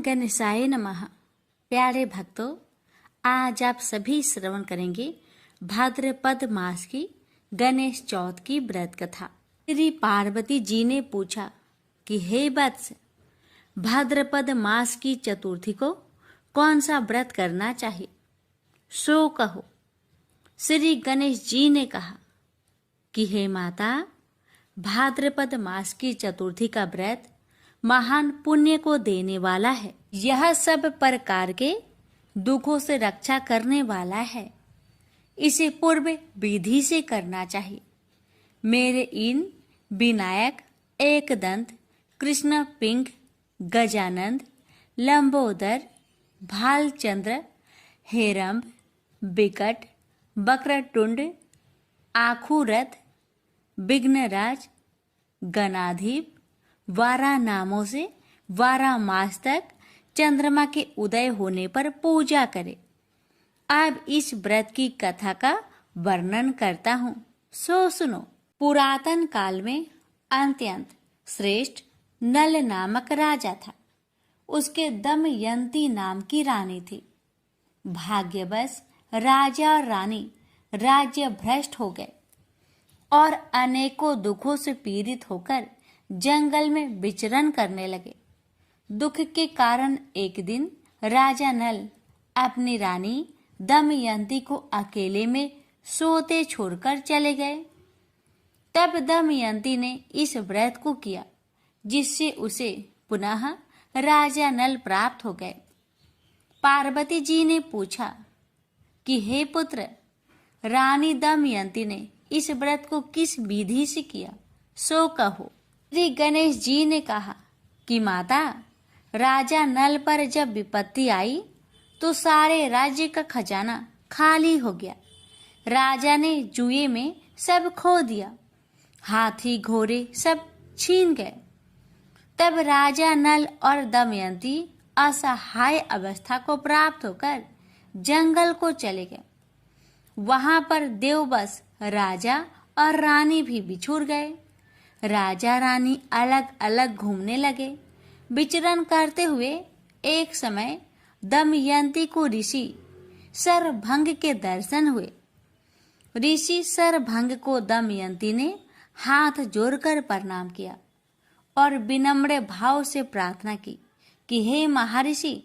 गणेशाय नमः। प्यारे भक्तों, आज आप सभी श्रवण करेंगे भाद्रपद मास की गणेश चौथ की व्रत कथा। श्री पार्वती जी ने पूछा कि हे वत्स, भाद्रपद मास की चतुर्थी को कौन सा व्रत करना चाहिए, सो कहो। श्री गणेश जी ने कहा कि हे माता, भाद्रपद मास की चतुर्थी का व्रत महान पुण्य को देने वाला है। यह सब प्रकार के दुखों से रक्षा करने वाला है। इसे पूर्व विधि से करना चाहिए। मेरे इन विनायक, एकदंत, कृष्ण पिंग, गजानंद, लंबोदर, भालचंद्र, हेरंब, विकट, वक्रतुंड, आखुरथ, विघ्नराज, गणाधीप, 12 नामों से 12 मास तक चंद्रमा के उदय होने पर पूजा करें। अब इस व्रत की कथा का वर्णन करता हूँ, सो सुनो। पुरातन काल में अत्यंत श्रेष्ठ नल नामक राजा था। उसके दमयंती नाम की रानी थी। भाग्यवश राजा और रानी राज्य भ्रष्ट हो गए और अनेकों दुखों से पीड़ित होकर जंगल में विचरण करने लगे। दुख के कारण एक दिन राजा नल अपनी रानी दमयंती को अकेले में सोते छोड़कर चले गए। तब दमयंती ने इस व्रत को किया, जिससे उसे पुनः राजा नल प्राप्त हो गए। पार्वती जी ने पूछा कि हे पुत्र, रानी दमयंती ने इस व्रत को किस विधि से किया, सो कहो। श्री गणेश जी ने कहा कि माता, राजा नल पर जब विपत्ति आई तो सारे राज्य का खजाना खाली हो गया। राजा ने जुए में सब खो दिया। हाथी घोड़े सब छीन गए। तब राजा नल और दमयंती असहाय अवस्था को प्राप्त होकर जंगल को चले गए। वहां पर देववश राजा और रानी भी बिछुड़ गए। राजा रानी अलग अलग घूमने लगे। विचरण करते हुए एक समय दमयंती को ऋषि सरभंग के दर्शन हुए। ऋषि सरभंग को दमयंती ने हाथ जोड़कर प्रणाम किया और विनम्र भाव से प्रार्थना की कि हे महर्षि,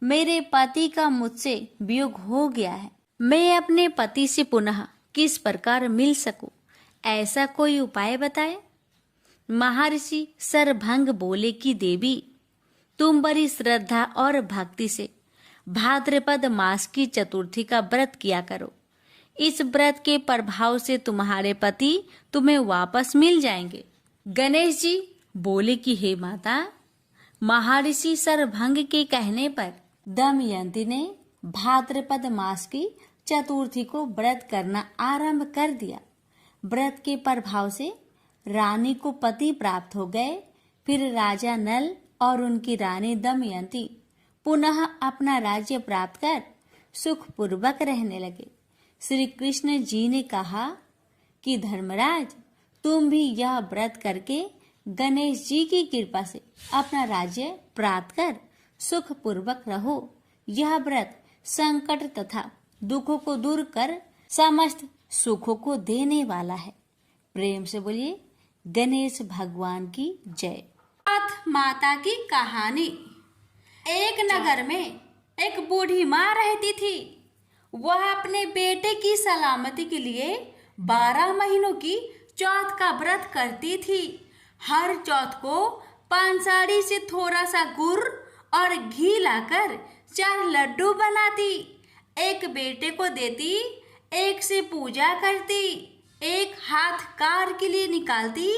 मेरे पति का मुझसे वियोग हो गया है। मैं अपने पति से पुनः किस प्रकार मिल सकूं, ऐसा कोई उपाय बताए। महर्षि सरभंग बोले कि देवी, तुम बड़ी श्रद्धा और भक्ति से भाद्रपद मास की चतुर्थी का व्रत किया करो। इस व्रत के प्रभाव से तुम्हारे पति तुम्हें वापस मिल जाएंगे। गणेश जी बोले कि हे माता, महर्षि सरभंग के कहने पर दमयंती ने भाद्रपद मास की चतुर्थी को व्रत करना आरंभ कर दिया। व्रत के प्रभाव से रानी को पति प्राप्त हो गए। फिर राजा नल और उनकी रानी दमयंती पुनः अपना राज्य प्राप्त कर सुखपूर्वक रहने लगे। श्री कृष्ण जी ने कहा कि धर्मराज, तुम भी यह व्रत करके गणेश जी की कृपा से अपना राज्य प्राप्त कर सुखपूर्वक रहो। यह व्रत संकट तथा दुखों को दूर कर समस्त सुखों को देने वाला है। प्रेम से बोलिए गणेश भगवान की जय। नाथ माता की कहानी। एक नगर में एक बूढ़ी माँ रहती थी। वह अपने बेटे की सलामती के लिए 12 महीनों की चौथ का व्रत करती थी। हर चौथ को पानसाड़ी से थोड़ा सा गुड़ और घी लाकर 4 लड्डू बनाती, एक बेटे को देती, एक से पूजा करती, एक हाथ कार के लिए निकालती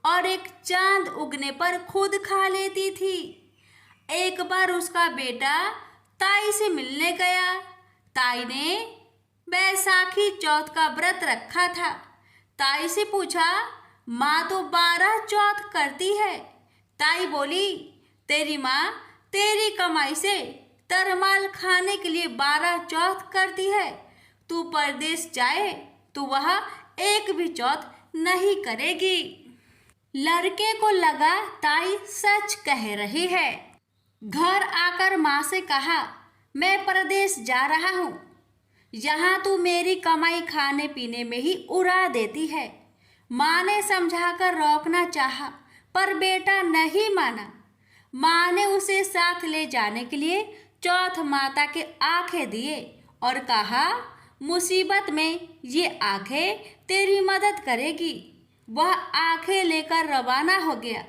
और एक चांद उगने पर खुद खा लेती थी। एक बार उसका बेटा ताई से मिलने गया। ताई ने बैसाखी चौथ का व्रत रखा था। ताई से पूछा, माँ तो 12 चौथ करती है। ताई बोली, तेरी माँ तेरी कमाई से तरमाल खाने के लिए 12 चौथ करती है। तू परदेश जाए तो वह एक भी चौथ नहीं करेगी। लड़के को लगा ताई सच कह रही है। घर आकर माँ से कहा, मैं परदेश जा रहा हूँ, यहाँ तू मेरी कमाई खाने पीने में ही उड़ा देती है। माँ ने समझाकर रोकना चाहा, पर बेटा नहीं माना। माँ ने उसे साथ ले जाने के लिए चौथ माता के आंखें दिए और कहा, मुसीबत में ये आंखें तेरी मदद करेगी। वह आंखें लेकर रवाना हो गया।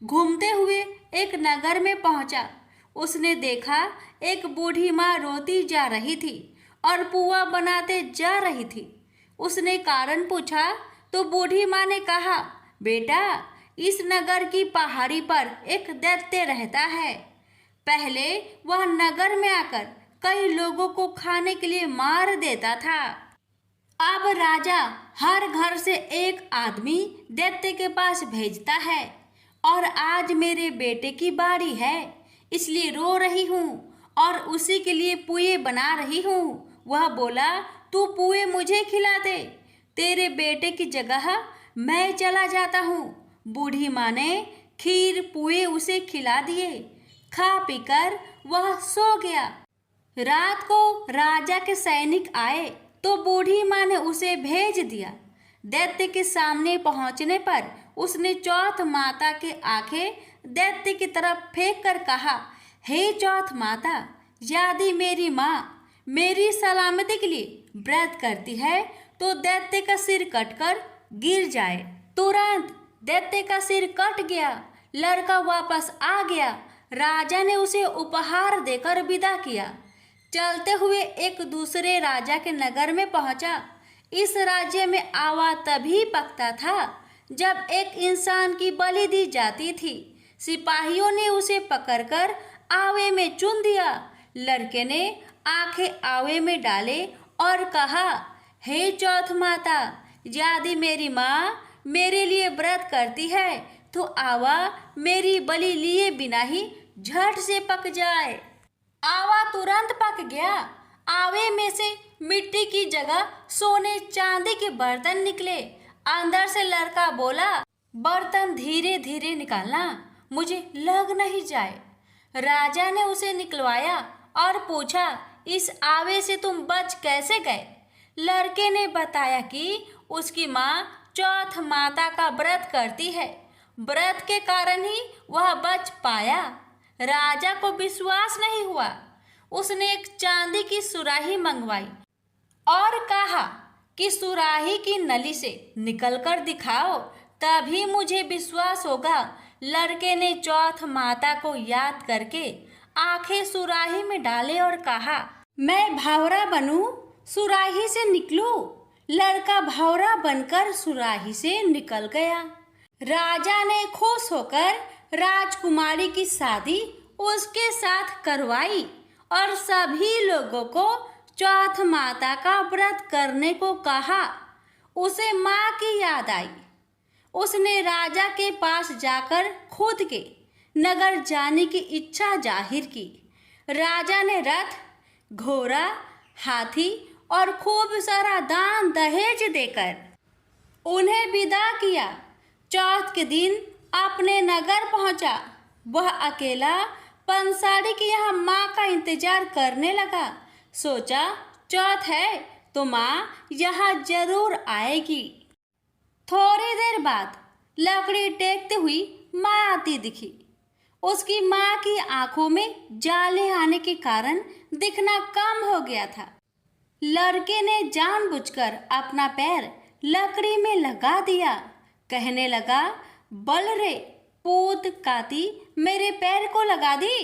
घूमते हुए एक नगर में पहुंचा। उसने देखा एक बूढ़ी माँ रोती जा रही थी और पुआ बनाते जा रही थी। उसने कारण पूछा तो बूढ़ी माँ ने कहा, बेटा, इस नगर की पहाड़ी पर एक दैत्य रहता है। पहले वह नगर में आकर कई लोगों को खाने के लिए मार देता था। अब राजा हर घर से एक आदमी दैत्य के पास भेजता है और आज मेरे बेटे की बारी है, इसलिए रो रही हूँ और उसी के लिए पुए बना रही हूँ। वह बोला, तू पुए मुझे खिला दे, तेरे बेटे की जगह मैं चला जाता हूँ। बूढ़ी माँ ने खीर पुए उसे खिला दिए। खा पीकर वह सो गया। रात को राजा के सैनिक आए तो बूढ़ी माँ ने उसे भेज दिया। दैत्य के सामने पहुंचने पर उसने चौथ माता के आंखें दैत्य की तरफ फेंक कर कहा, हे चौथ माता, यदि मेरी माँ मेरी सलामती के लिए व्रत करती है तो दैत्य का सिर कटकर गिर जाए। तुरंत दैत्य का सिर कट गया। लड़का वापस आ गया। राजा ने उसे उपहार देकर विदा किया। चलते हुए एक दूसरे राजा के नगर में पहुंचा। इस राज्य में आवा तभी पकता था जब एक इंसान की बलि दी जाती थी। सिपाहियों ने उसे पकड़कर आवे में चुन दिया। लड़के ने आंखें आवे में डाले और कहा, हे चौथ माता, यदि मेरी माँ मेरे लिए व्रत करती है तो आवा मेरी बलि लिए बिना ही झट से पक जाए। आवा तुरंत पक गया। आवे में से मिट्टी की जगह सोने चांदी के बर्तन निकले। अंदर से लड़का बोला, बर्तन धीरे धीरे निकालना, मुझे लग नहीं जाए। राजा ने उसे निकलवाया और पूछा, इस आवे से तुम बच कैसे गए? लड़के ने बताया कि उसकी माँ चौथ माता का व्रत करती है, व्रत के कारण ही वह बच पाया। राजा को विश्वास नहीं हुआ। उसने एक चांदी की सुराही मंगवाई और कहा कि सुराही की नली से निकलकर दिखाओ, तभी मुझे विश्वास होगा। लड़के ने चौथ माता को याद करके आंखें सुराही में डाले और कहा, मैं भंवरा बनूं, सुराही से निकलूं। लड़का भंवरा बनकर सुराही से निकल गया। राजा ने खुश होकर राजकुमारी की शादी उसके साथ करवाई और सभी लोगों को चौथ माता का व्रत करने को कहा। उसे माँ की याद आई। उसने राजा के पास जाकर खुद के नगर जाने की इच्छा जाहिर की। राजा ने रथ, घोड़ा, हाथी और खूब सारा दान दहेज देकर उन्हें विदा किया। चौथ के दिन अपने नगर पहुंचा। वह अकेला पंसारी के यहाँ माँ का इंतजार करने लगा। सोचा, चौथ है तो माँ यहाँ जरूर आएगी। थोड़ी देर बाद लकड़ी टेकती हुई माँ आती दिखी। उसकी माँ की आंखों में जाले आने के कारण दिखना कम हो गया था। लड़के ने जानबूझकर अपना पैर लकड़ी में लगा दिया। कहने लगा, बल रे पूत काती, मेरे पैर को लगा दी।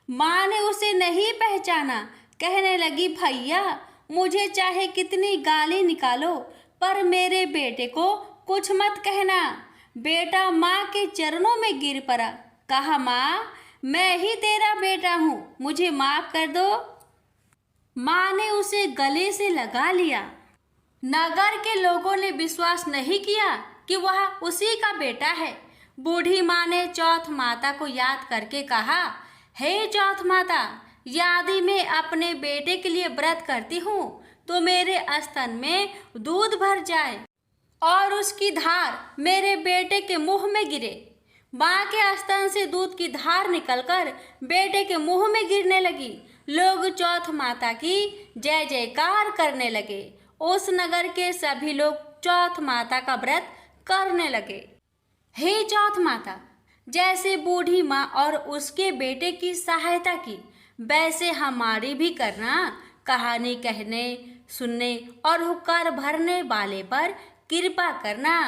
माँ ने उसे नहीं पहचाना। कहने लगी, भैया, मुझे चाहे कितनी गाली निकालो पर मेरे बेटे को कुछ मत कहना। बेटा माँ के चरणों में गिर पड़ा। कहा, माँ, मैं ही तेरा बेटा हूँ, मुझे माफ कर दो। माँ ने उसे गले से लगा लिया। नगर के लोगों ने विश्वास नहीं किया कि वह उसी का बेटा है। बूढ़ी माँ ने चौथ माता को याद करके कहा, हे चौथ माता, यदि मैं अपने बेटे के लिए व्रत करती हूँ तो मेरे स्तन में दूध भर जाए और उसकी धार मेरे बेटे के मुंह में गिरे। माँ के स्तन से दूध की धार निकलकर बेटे के मुंह में गिरने लगी। लोग चौथ माता की जय जयकार करने लगे। उस नगर के सभी लोग चौथ माता का व्रत करने लगे। हे चौथ माता, जैसे बूढ़ी माँ और उसके बेटे की सहायता की, वैसे हमारी भी करना। कहानी कहने, सुनने और हुक्कार भरने वाले पर कृपा करना।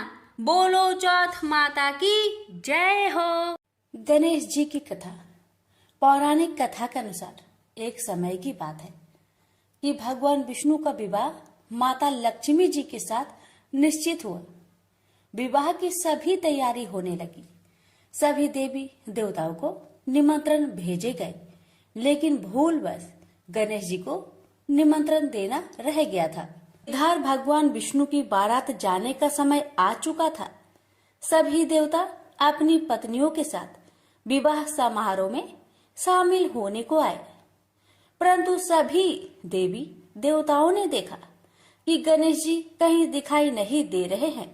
बोलो चौथ माता की जय हो। गणेश जी की कथा। पौराणिक कथा के अनुसार एक समय की बात है कि भगवान विष्णु का विवाह माता लक्ष्मी जी के साथ निश्चित हुआ। विवाह की सभी तैयारी होने लगी। सभी देवी देवताओं को निमंत्रण भेजे गए, लेकिन भूलवश गणेश जी को निमंत्रण देना रह गया था। इधर भगवान विष्णु की बारात जाने का समय आ चुका था। सभी देवता अपनी पत्नियों के साथ विवाह समारोह में शामिल होने को आए, परंतु सभी देवी देवताओं ने देखा कि गणेश जी कहीं दिखाई नहीं दे रहे हैं।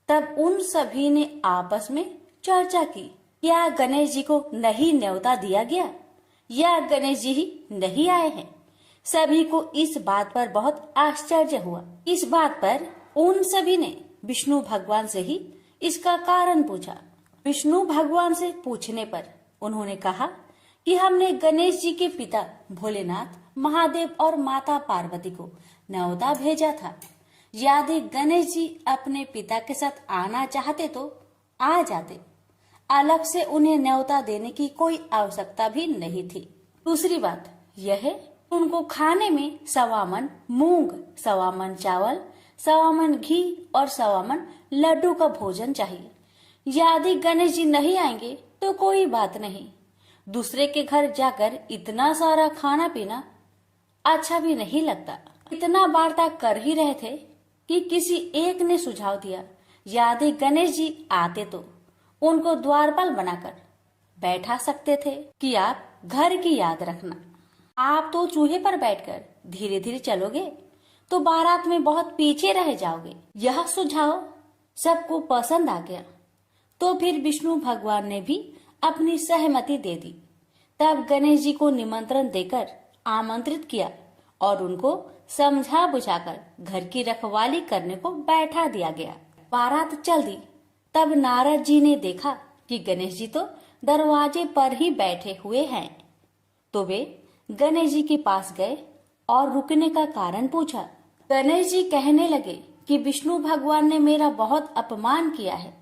तब उन सभी ने आपस में चर्चा की, क्या गणेश जी को नहीं न्योता दिया गया या गणेश जी ही नहीं आए हैं। सभी को इस बात पर बहुत आश्चर्य हुआ। इस बात पर उन सभी ने विष्णु भगवान से ही इसका कारण पूछा। विष्णु भगवान से पूछने पर उन्होंने कहा कि हमने गणेश जी के पिता भोलेनाथ, महादेव और माता पार्वती को न्योता भेजा था। यदि गणेश जी अपने पिता के साथ आना चाहते तो आ जाते। अलग से उन्हें न्योता देने की कोई आवश्यकता भी नहीं थी। दूसरी बात यह है, उनको खाने में 1.25 मन मूंग, 1.25 मन चावल, 1.25 मन घी और 1.25 मन लड्डू का भोजन चाहिए। यदि गणेश जी नहीं आएंगे तो कोई बात नहीं, दूसरे के घर जाकर इतना सारा खाना पीना अच्छा भी नहीं लगता। इतना वार्ता कर ही रहे थे कि किसी एक ने सुझाव दिया, यदि गणेश जी आते तो उनको द्वारपाल बनाकर बैठा सकते थे कि आप घर की याद रखना। आप तो चूहे पर बैठकर धीरे धीरे चलोगे तो बारात में बहुत पीछे रह जाओगे। यह सुझाव सबको पसंद आ गया, तो फिर विष्णु भगवान ने भी अपनी सहमति दे दी। तब गणेश जी को निमंत्रण देकर आमंत्रित किया और उनको समझा बुझाकर घर की रखवाली करने को बैठा दिया गया। बारात चल दी। तब नारद जी ने देखा कि गणेश जी तो दरवाजे पर ही बैठे हुए हैं, तो वे गणेश जी के पास गए और रुकने का कारण पूछा। गणेश जी कहने लगे कि विष्णु भगवान ने मेरा बहुत अपमान किया है।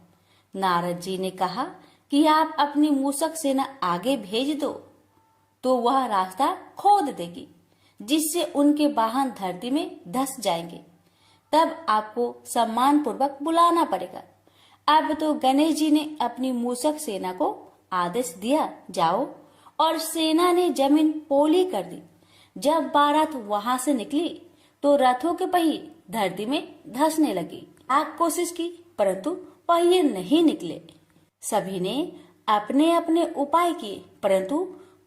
नारद जी ने कहा कि आप अपनी मूषक सेना आगे भेज दो तो वह रास्ता खोद देगी, जिससे उनके वाहन धरती में धंस जाएंगे। तब आपको सम्मान पूर्वक बुलाना पड़ेगा। अब तो गणेश जी ने अपनी मूषक सेना को आदेश दिया, जाओ, और सेना ने जमीन पोली कर दी। जब बारात वहां से निकली तो रथों के पहिए धरती में धंसने लगी। आप कोशिश की परंतु पहिए नहीं निकले। सभी ने अपने अपने उपाय किए, परंतु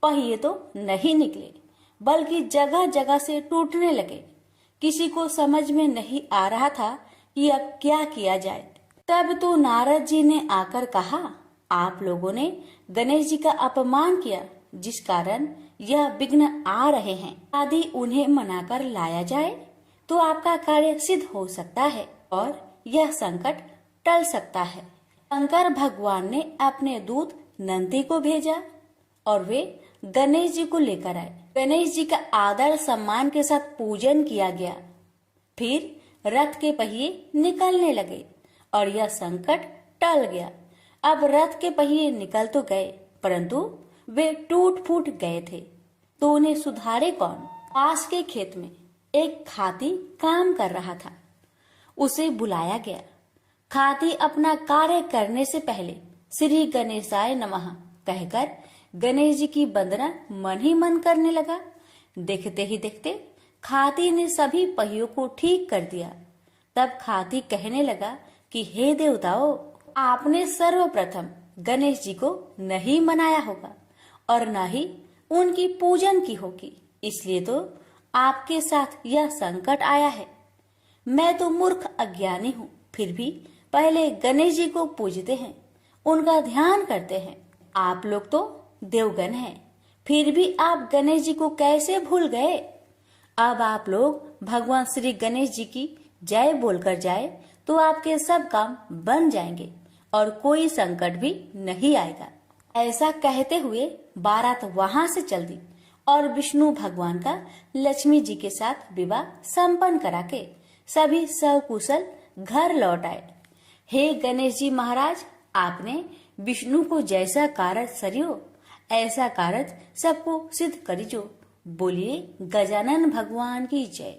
पहिए तो नहीं निकले, बल्कि जगह जगह से टूटने लगे। किसी को समझ में नहीं आ रहा था कि अब क्या किया जाए। तब तो नारद जी ने आकर कहा, आप लोगों ने गणेश जी का अपमान किया, जिस कारण यह विघ्न आ रहे हैं। यदि उन्हें मनाकर लाया जाए तो आपका कार्य सिद्ध हो सकता है और यह संकट टल सकता है। शंकर भगवान ने अपने दूत नंदी को भेजा और वे गणेश जी को लेकर आए। गणेश जी का आदर सम्मान के साथ पूजन किया गया। फिर रथ के पहिए निकलने लगे और यह संकट टल गया। अब रथ के पहिए निकल तो गए, परंतु वे टूट फूट गए थे, तो उन्हें सुधारे कौन। पास के खेत में एक खाती काम कर रहा था। उसे बुलाया गया। खाती अपना कार्य करने से पहले श्री गणेशाय नमः कहकर गणेश जी की वंदना मन ही मन करने लगा। देखते ही देखते खाती ने सभी पहियों को ठीक कर दिया। तब खाती कहने लगा कि हे देवताओं, आपने सर्वप्रथम गणेश जी को नहीं मनाया होगा और न ही उनकी पूजन की होगी, इसलिए तो आपके साथ यह संकट आया है। मैं तो मूर्ख अज्ञानी हूँ, फिर भी पहले गणेश जी को पूजते हैं उनका ध्यान करते हैं। आप लोग तो देवगण हैं, फिर भी आप गणेश जी को कैसे भूल गए? अब आप लोग भगवान श्री गणेश जी की जय बोलकर जाए तो आपके सब काम बन जाएंगे और कोई संकट भी नहीं आएगा। ऐसा कहते हुए बारात वहां से चल दी और विष्णु भगवान का लक्ष्मी जी के साथ विवाह संपन्न करा के सभी सकुशल घर लौट आए। हे गणेश जी महाराज, आपने विष्णु को जैसा कारज सरियो ऐसा कारज सबको सिद्ध करिजो। बोलिए गजानन भगवान की जय।